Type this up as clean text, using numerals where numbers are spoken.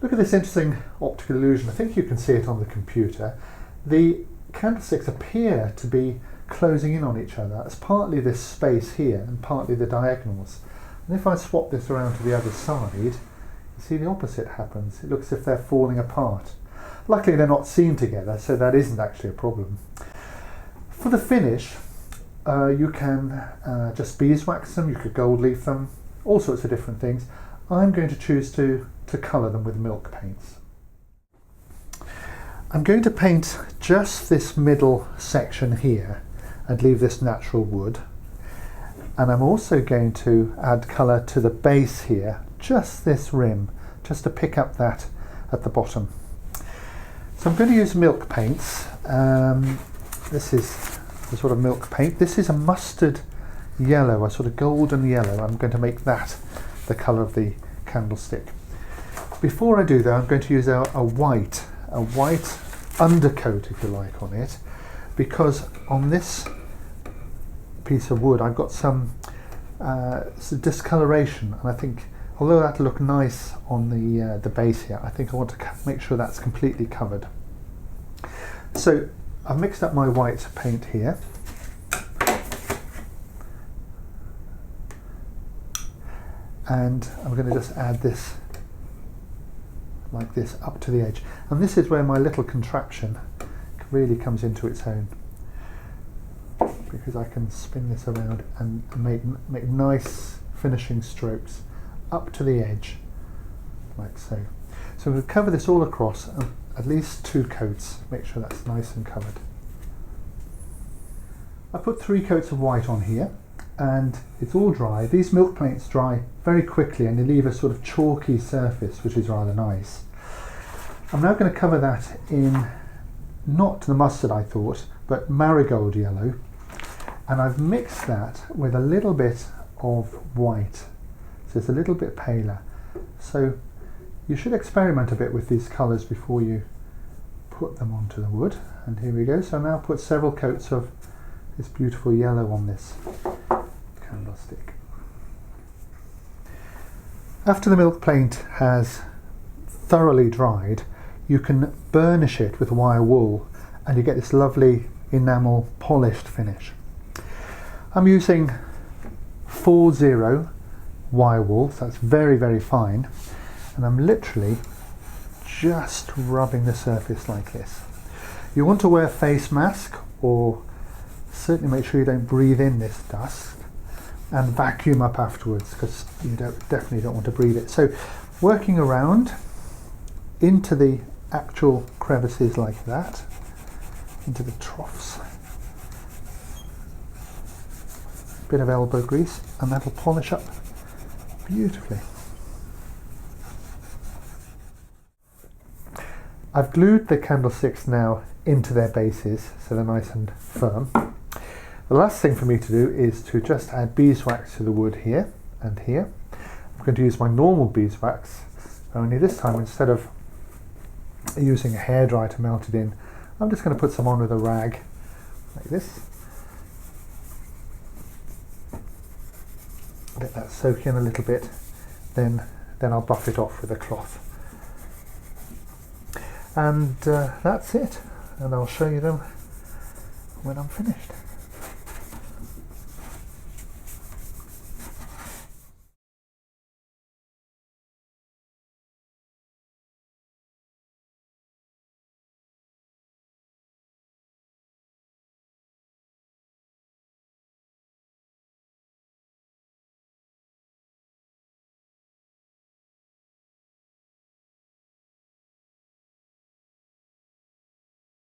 Look at this interesting optical illusion. I think you can see it on the computer. The candlesticks appear to be closing in on each other. It's partly this space here and partly the diagonals. And if I swap this around to the other side, you see the opposite happens. It looks as if they're falling apart. Luckily they're not sewn together, so that isn't actually a problem. For the finish, you can just beeswax them, you could gold leaf them, all sorts of different things. I'm going to choose to colour them with milk paints. I'm going to paint just this middle section here and leave this natural wood. And I'm also going to add colour to the base here, just this rim, just to pick up that at the bottom. So I'm going to use milk paints. This is the sort of milk paint. This is a mustard yellow, a sort of golden yellow. I'm going to make that the colour of the candlestick. Before I do that, I'm going to use a white undercoat, if you like, on it, because on this piece of wood I've got some discoloration, and I think although that'll look nice on the base here, I think I want to make sure that's completely covered. So I've mixed up my white paint here. And I'm going to just add this like this up to the edge. And this is where my little contraption really comes into its own, because I can spin this around and make nice finishing strokes up to the edge, like so. So we'll cover this all across, at least 2 coats, make sure that's nice and covered. I put 3 coats of white on here, and it's all dry. These milk paints dry very quickly and they leave a sort of chalky surface, which is rather nice. I'm now going to cover that in, not the mustard I thought, but marigold yellow, and I've mixed that with a little bit of white, so it's a little bit paler. So you should experiment a bit with these colours before you put them onto the wood. And here we go. So now put several coats of this beautiful yellow on this candlestick. After the milk paint has thoroughly dried, you can burnish it with wire wool and you get this lovely enamel polished finish. I'm using 4-0 wire wool, so that's very, very fine, and I'm literally just rubbing the surface like this. You want to wear a face mask, or certainly make sure you don't breathe in this dust, and vacuum up afterwards, because you definitely don't want to breathe it. So working around into the actual crevices like that, into the troughs, bit of elbow grease, and that'll polish up beautifully. I've glued the candlesticks now into their bases so they're nice and firm. The last thing for me to do is to just add beeswax to the wood here and here. I'm going to use my normal beeswax, only this time instead of using a hairdryer to melt it in, I'm just going to put some on with a rag like this. Let that soak in a little bit, then I'll buff it off with a cloth. And that's it, and I'll show you them when I'm finished.